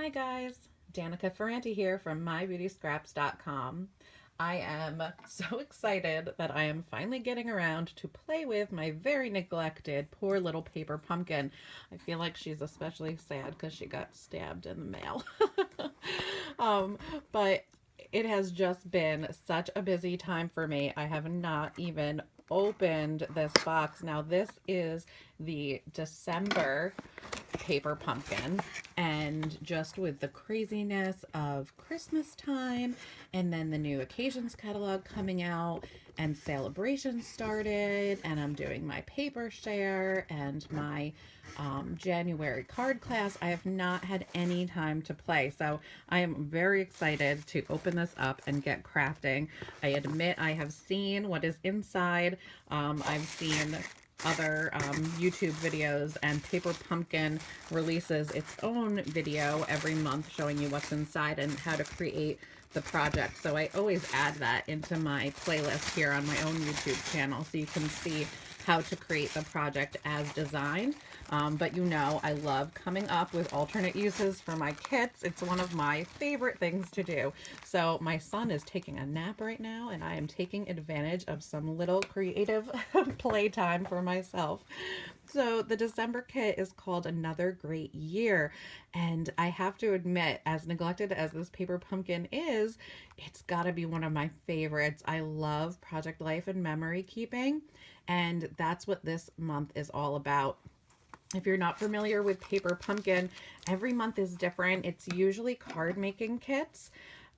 Hi guys, Danica Ferrante here from mybeautyscraps.com. I am so excited that I am finally getting around to play with my very neglected poor little paper pumpkin. I feel like she's especially sad because she got stabbed in the mail. um, but it has just been such a busy time for me. I have not even opened this box. Now this is the December paper pumpkin, and just with the craziness of Christmas time and then the new occasions catalog coming out and Sale-A-Bration started, and I'm doing my paper share and my January card class, I have not had any time to play. So I am very excited to open this up and get crafting. I admit I have seen what is inside. I've seen other YouTube videos, and Paper Pumpkin releases its own video every month showing you what's inside and how to create the project. So I always add that into my playlist here on my own YouTube channel so you can see how to create the project as designed. But you know, I love coming up with alternate uses for my kits. It's one of my favorite things to do. So my son is taking a nap right now, and I am taking advantage of some little creative playtime for myself. So the December kit is called Another Great Year. And I have to admit, as neglected as this paper pumpkin is, it's got to be one of my favorites. I love project life and memory keeping, and that's what this month is all about. If you're not familiar with Paper Pumpkin, every month is different. It's usually card making kits,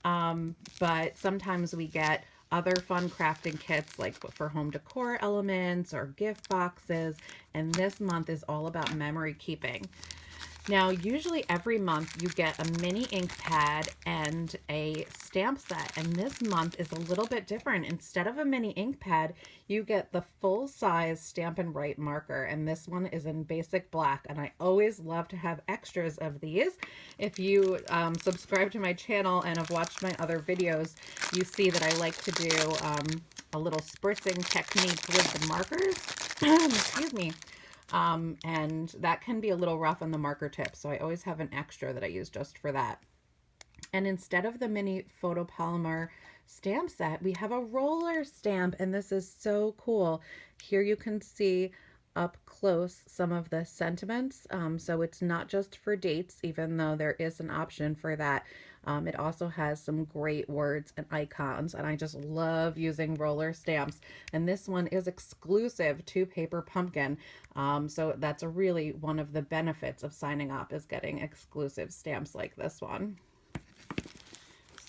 but sometimes we get other fun crafting kits like for home decor elements or gift boxes, and this month is all about memory keeping. Now, usually every month you get a mini ink pad and a stamp set, and this month is a little bit different. Instead of a mini ink pad, you get the full-size Stampin' Write marker, and this one is in basic black, and I always love to have extras of these. If you subscribe to my channel and have watched my other videos, you see that I like to do a little spritzing technique with the markers. Excuse me. And that can be a little rough on the marker tip, so I always have an extra that I use just for that. And instead of the mini photopolymer stamp set, we have a roller stamp, and this is so cool. Here you can see up close some of the sentiments. So it's not just for dates, even though there is an option for that. It also has some great words and icons, and I just love using roller stamps. And this one is exclusive to Paper Pumpkin. So that's really one of the benefits of signing up, is getting exclusive stamps like this one.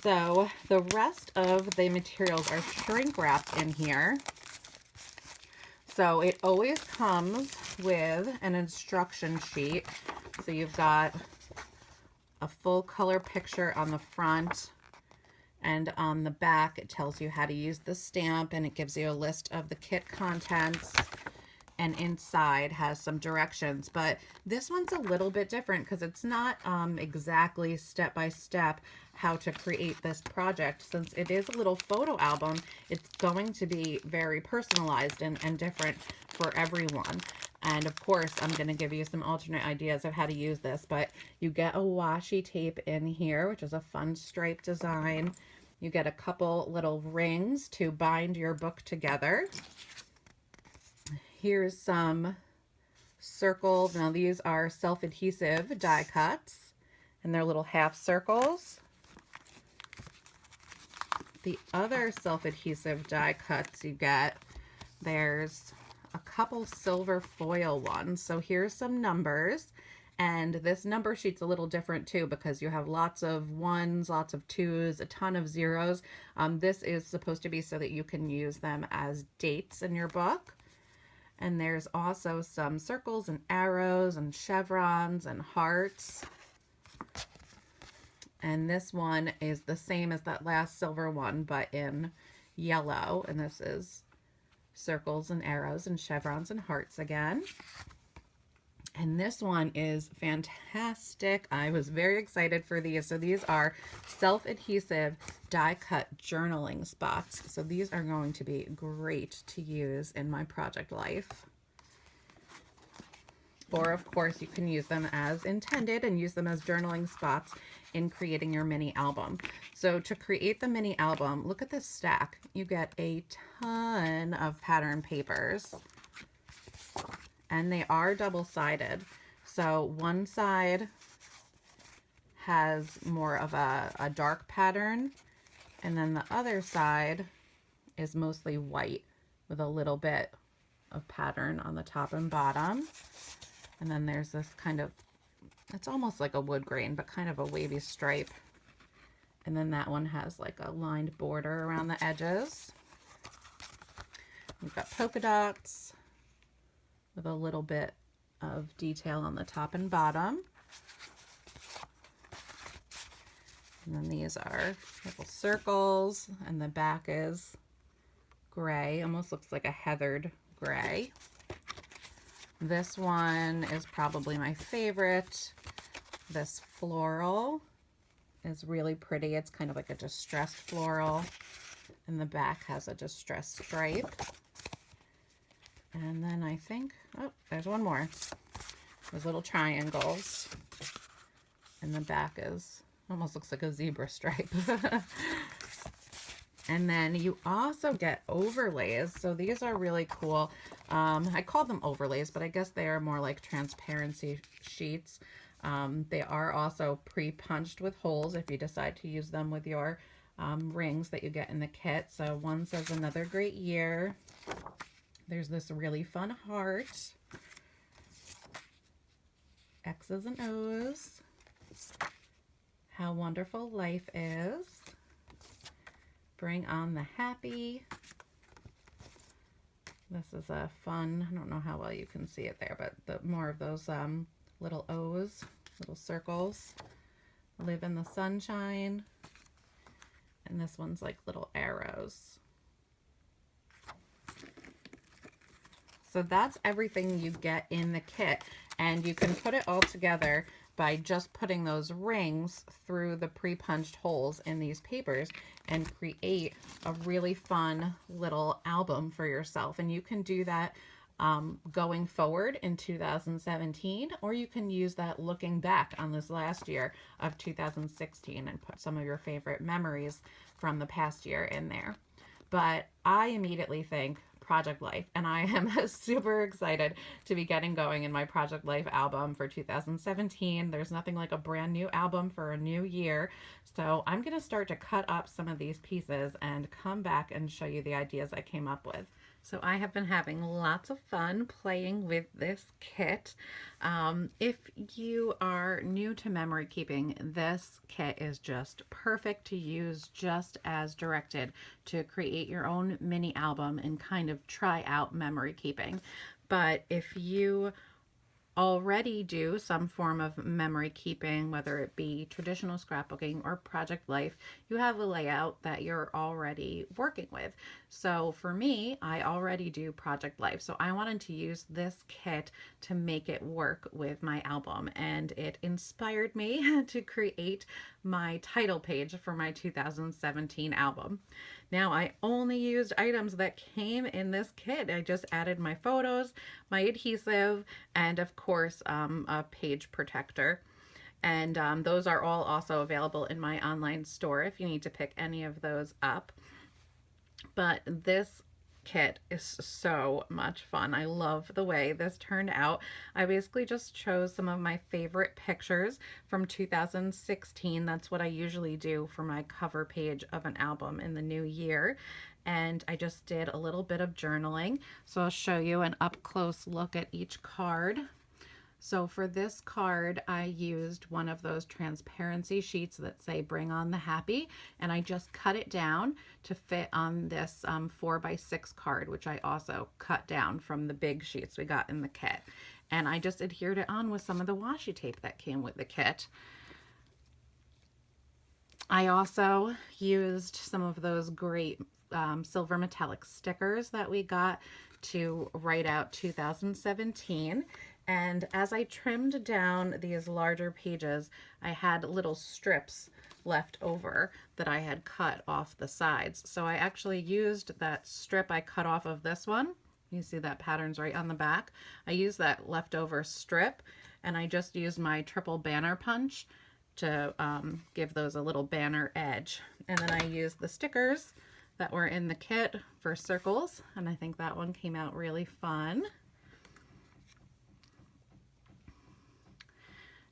So the rest of the materials are shrink wrapped in here. So it always comes with an instruction sheet. So you've got a full color picture on the front, and on the back it tells you how to use the stamp, and it gives you a list of the kit contents, and inside has some directions. But this one's a little bit different because it's not exactly step by step how to create this project. Since it is a little photo album, it's going to be very personalized and different for everyone. And of course, I'm going to give you some alternate ideas of how to use this, but you get a washi tape in here, which is a fun stripe design. You get a couple little rings to bind your book together. Here's some circles. Now these are self-adhesive die cuts, and they're little half circles. The other self-adhesive die cuts you get, there's a couple silver foil ones. So here's some numbers, and this number sheet's a little different too because you have lots of ones, lots of twos, a ton of zeros. This is supposed to be so that you can use them as dates in your book. And there's also some circles and arrows and chevrons and hearts. And this one is the same as that last silver one, but in yellow. And this is circles and arrows and chevrons and hearts again. And this one is fantastic. I was very excited for these. So these are self-adhesive die cut journaling spots. So these are going to be great to use in my project life. Or of course you can use them as intended and use them as journaling spots in creating your mini album. So to create the mini album, look at this stack. You get a ton of pattern papers, and they are double-sided. So one side has more of a dark pattern, and then the other side is mostly white with a little bit of pattern on the top and bottom. And then there's this kind of, it's almost like a wood grain, but kind of a wavy stripe. And then that one has like a lined border around the edges. We've got polka dots with a little bit of detail on the top and bottom. And then these are little circles, and the back is gray, almost looks like a heathered gray. This one is probably my favorite. This floral is really pretty. It's kind of like a distressed floral, and the back has a distressed stripe. And then I think, oh, there's one more. There's little triangles, and the back is almost looks like a zebra stripe. And then you also get overlays. So these are really cool. I call them overlays, but I guess they are more like transparency sheets. They are also pre-punched with holes if you decide to use them with your rings that you get in the kit. So one says another great year. There's this really fun heart. X's and O's. How wonderful life is. Bring on the happy. This is a fun, I don't know how well you can see it there, but more of those little O's, little circles. Live in the sunshine. And this one's like little arrows. So that's everything you get in the kit, and you can put it all together by just putting those rings through the pre-punched holes in these papers and create a really fun little album for yourself. And you can do that going forward in 2017, or you can use that looking back on this last year of 2016 and put some of your favorite memories from the past year in there. But I immediately think Project Life, and I am super excited to be getting going in my Project Life album for 2017. There's nothing like a brand new album for a new year, so I'm going to start to cut up some of these pieces and come back and show you the ideas I came up with. So I have been having lots of fun playing with this kit. If you are new to memory keeping, this kit is just perfect to use just as directed to create your own mini album and kind of try out memory keeping. But if you already do some form of memory keeping, whether it be traditional scrapbooking or Project Life, you have a layout that you're already working with. So for me, I already do Project Life, so I wanted to use this kit to make it work with my album, and it inspired me to create my title page for my 2017 album. Now, I only used items that came in this kit. I just added my photos, my adhesive, and of course, a page protector. And those are all also available in my online store if you need to pick any of those up. But this kit is so much fun. I love the way this turned out. I basically just chose some of my favorite pictures from 2016. That's what I usually do for my cover page of an album in the new year. And I just did a little bit of journaling. So I'll show you an up close look at each card. So for this card, I used one of those transparency sheets that say bring on the happy, and I just cut it down to fit on this 4x6 card, which I also cut down from the big sheets we got in the kit. And I just adhered it on with some of the washi tape that came with the kit. I also used some of those great silver metallic stickers that we got to write out 2017. And as I trimmed down these larger pages, I had little strips left over that I had cut off the sides. So I actually used that strip I cut off of this one, You see that pattern's right on the back. I used that leftover strip, and I just used my triple banner punch to give those a little banner edge. And then I used the stickers that were in the kit for circles, and I think that one came out really fun.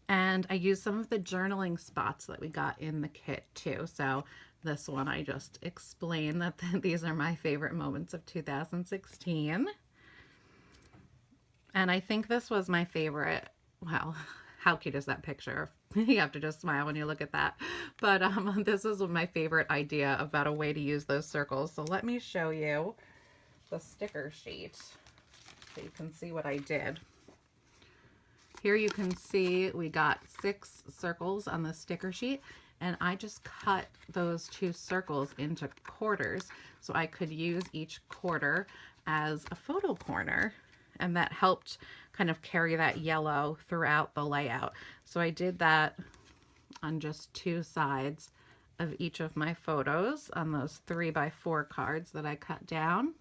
And I used some of the journaling spots that we got in the kit too. So this one I just explained that these are my favorite moments of 2016. And I think this was my favorite. Well, how cute is that picture? You have to just smile when you look at that. But this is my favorite idea about a way to use those circles. So let me show you the sticker sheet so you can see what I did. Here you can see we got 6 circles on the sticker sheet, and I just cut those 2 circles into quarters so I could use each quarter as a photo corner, and that helped kind of carry that yellow throughout the layout. So I did that on just 2 sides of each of my photos on those 3x4 cards that I cut down.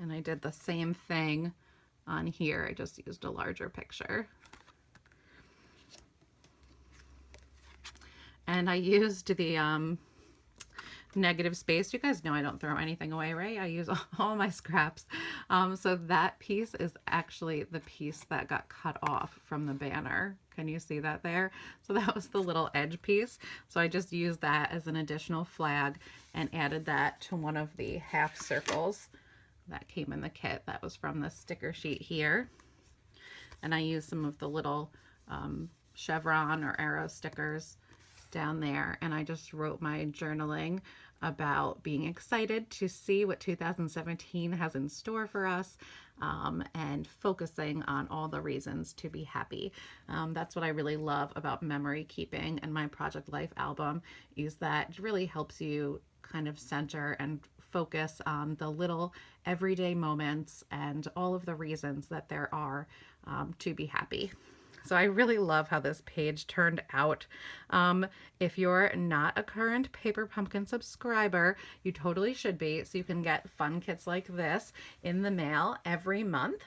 And I did the same thing on here. I just used a larger picture. And I used the negative space. You guys know I don't throw anything away, right? I use all my scraps. So that piece is actually the piece that got cut off from the banner. Can you see that there? So that was the little edge piece. So I just used that as an additional flag and added that to one of the half circles that came in the kit. That was from the sticker sheet here. And I used some of the little chevron or arrow stickers down there, and I just wrote my journaling about being excited to see what 2017 has in store for us, and focusing on all the reasons to be happy. That's what I really love about memory keeping and my Project Life album, is that it really helps you kind of center and focus on the little everyday moments and all of the reasons that there are to be happy. So I really love how this page turned out. If you're not a current Paper Pumpkin subscriber, you totally should be, so you can get fun kits like this in the mail every month.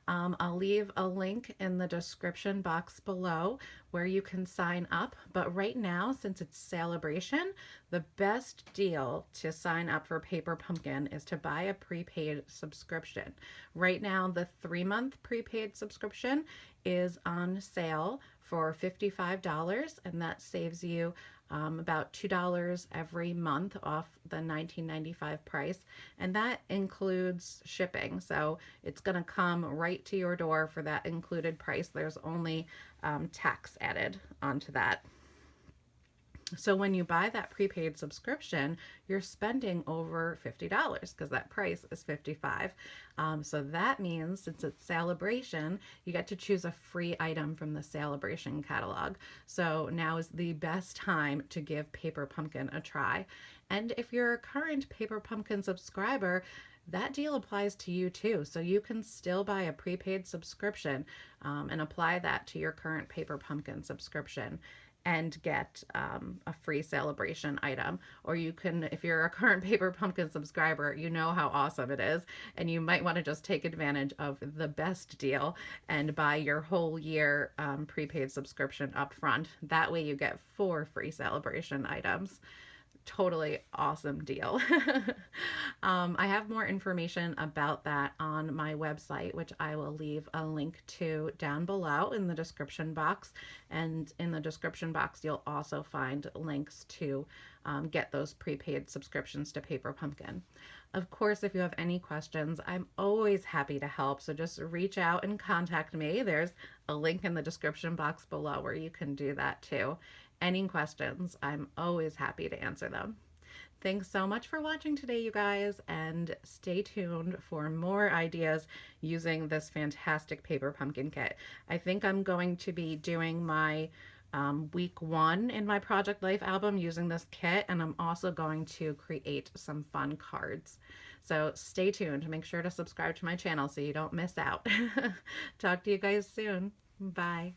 I'll leave a link in the description box below where you can sign up. But right now, since it's Sale-A-Bration, the best deal to sign up for Paper Pumpkin is to buy a prepaid subscription. Right now, the 3-month prepaid subscription is on sale for $55, and that saves you about $2 every month off the $19.95 price, and that includes shipping. So it's going to come right to your door for that included price. There's only tax added onto that. So when you buy that prepaid subscription, you're spending over $50 because that price is $55. So that means, since it's Sale-A-Bration, you get to choose a free item from the Sale-A-Bration catalog. So now is the best time to give Paper Pumpkin a try. And if you're a current Paper Pumpkin subscriber, that deal applies to you too. So you can still buy a prepaid subscription and apply that to your current Paper Pumpkin subscription and get a free Sale-A-Bration item. Or you can, if you're a current Paper Pumpkin subscriber, you know how awesome it is, and you might want to just take advantage of the best deal and buy your whole year prepaid subscription up front. That way you get 4 free Sale-A-Bration items. Totally awesome deal. I have more information about that on my website, which I will leave a link to down below in the description box. And in the description box, you'll also find links to get those prepaid subscriptions to Paper Pumpkin. Of course, if you have any questions, I'm always happy to help. So just reach out and contact me. There's a link in the description box below where you can do that too. Any questions, I'm always happy to answer them. Thanks so much for watching today, you guys, and stay tuned for more ideas using this fantastic Paper Pumpkin kit. I think I'm going to be doing my week 1 in my Project Life album using this kit, and I'm also going to create some fun cards. So stay tuned. Make sure to subscribe to my channel so you don't miss out. Talk to you guys soon. Bye.